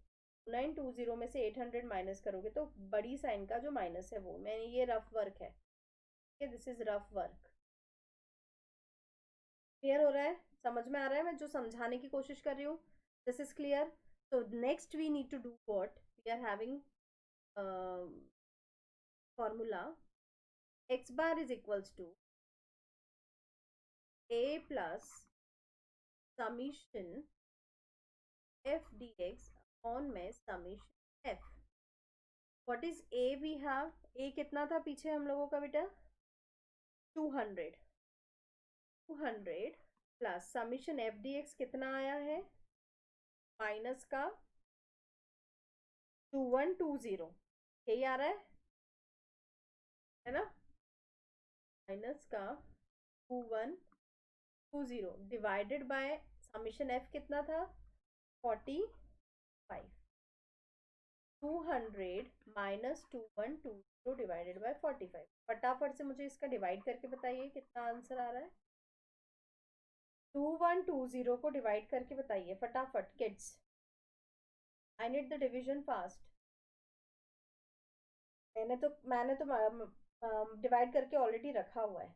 920 में से 800 माइनस करोगे तो बड़ी साइन का जो माइनस है वो, मैंने ये रफ वर्क है, this is rough work. Clear हो रहा है? समझ में आ रहा है मैं जो समझाने की कोशिश कर रही हूँ? This is clear. so next we need to do what we are having formula x bar is equals to a plus summation f dx on में summation f। what is a we have? a कितना था पीछे हम लोगों का बेटा? 200 plus summation F D x कितना आया है? माइनस का 2120, यही आ रहा है ना? माइनस का 2120 डिवाइडेड बाय समीशन एफ कितना था? 45। 200 माइनस 2120 डिवाइडेड बाय 45। फटाफट से मुझे इसका डिवाइड करके बताइए कितना आंसर आ रहा है। 2120 को डिवाइड करके बताइए फटाफट kids. I need the division fast. मैंने तो डिवाइड करके ऑलरेडी रखा हुआ है।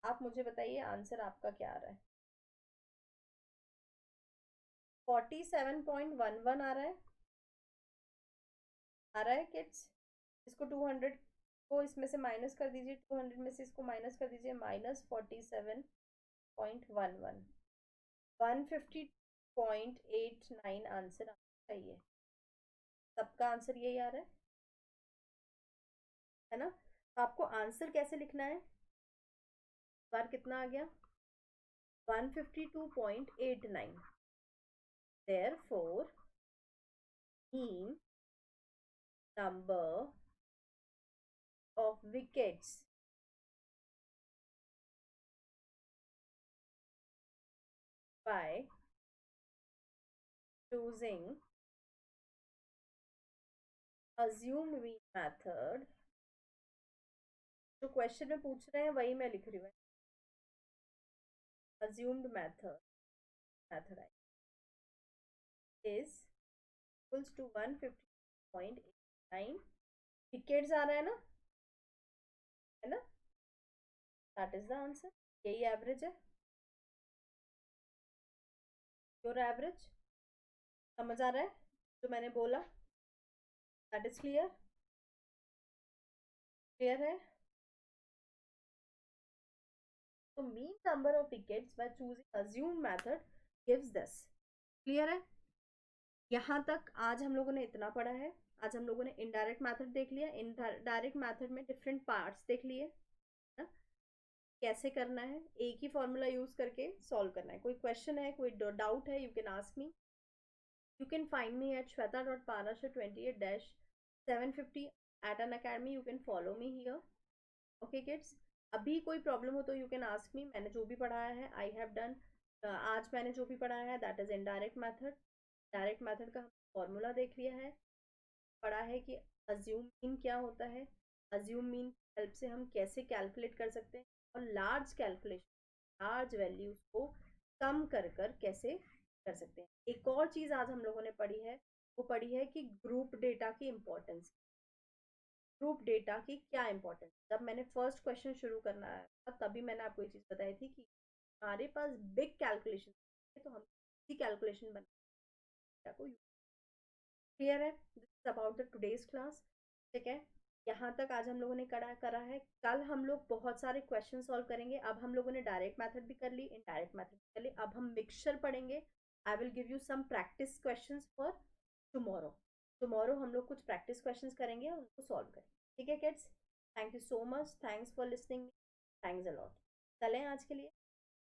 आप मुझे बताइए आंसर आपका क्या आ रहा है? 47.11 आ रहा है। आ रहा है किड्स? इसको 200 को इसमें से माइनस कर दीजिए, 200 में से इसको माइनस कर दीजिए, -47.11, 150.89 आंसर आना चाहिए। सबका आंसर यही आ रहा है ना? तो आपको आंसर कैसे लिखना है? बार कितना आ गया? 152.89। therefore mean number of wickets by choosing assumed mean method, जो क्वेश्चन में पूछ रहे हैं वही मैं लिख रही हूँ। assumed method is equals to 150.89 wickets आ रहा है ना? that is the answer। यही एवरेज है, योर एवरेज। समझ आ रहा है जो मैंने बोला? That is clear? क्लियर है? तो mean number of wickets by choosing assumed method gives this. Clear है? यहाँ तक आज हम लोगों ने इतना पढ़ा है। आज हम लोगों ने इनडायरेक्ट मेथड देख लिया, इनडायरेक्ट मेथड में डिफरेंट पार्ट्स देख लिए ना, कैसे करना है, एक ही फॉर्मूला यूज करके सॉल्व करना है। कोई क्वेश्चन है, कोई डाउट है, you can ask me. You can find me at shweta.parasha28-750 at an academy. You can follow me here. Okay kids, अभी कोई प्रॉब्लम हो तो यू कैन आस्क मी। मैंने जो भी पढ़ाया है आई हैव डन। आज मैंने जो भी पढ़ाया है that is indirect method. Direct method का फॉर्मूला देख लिया है, पढ़ा है कि अज्यूम मीन क्या होता है, अज्यूम मीन हेल्प से हम कैसे कैलकुलेट कर सकते हैं, और लार्ज कैलकुलेशन, लार्ज वैल्यूज को कम कर कर कैसे कर सकते हैं। एक और चीज़ आज हम लोगों ने पढ़ी है, वो पढ़ी है कि ग्रुप डेटा की इम्पोर्टेंस। ग्रुप डेटा की क्या इम्पोर्टेंस? जब मैंने फर्स्ट क्वेश्चन शुरू करना था तभी मैंने आपको ये चीज़ बताई थी कि हमारे पास बिग कैलकुलेशन है तो हम इसी कैलकुलेशन बना को। क्लियर है? This is about the today's class. ठीक है, यहाँ तक आज हम लोगों ने करा है। कल हम लोग बहुत सारे क्वेश्चन सॉल्व करेंगे। अब हम लोगों ने डायरेक्ट मेथड भी कर ली, इनडायरेक्ट मेथड भी कर ली, अब हम मिक्सचर पढ़ेंगे। I will give you some practice questions for tomorrow हम लोग कुछ प्रैक्टिस क्वेश्चंस करेंगे और उनको सॉल्व करेंगे। ठीक है kids, thank you so much, thanks for listening, thanks a lot. चलें आज के लिए,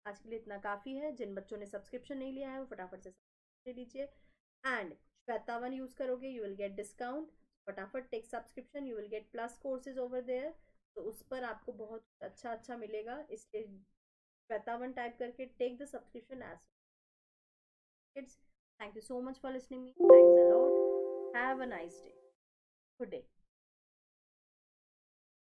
आज के लिए इतना काफ़ी है। जिन बच्चों ने सब्सक्रिप्शन नहीं लिया है वो फटाफट से ले लीजिए। एंड श्वेता 1 यूज करोगे यू विल गेट डिस्काउंट। फटाफट take subscription, you will get plus courses over there. तो उस पर आपको बहुत अच्छा मिलेगा, इसलिए श्वेता 1 टाइप करके take the subscription as kids. Thank you so much for listening me. Thanks a lot. Have a nice day. Good day.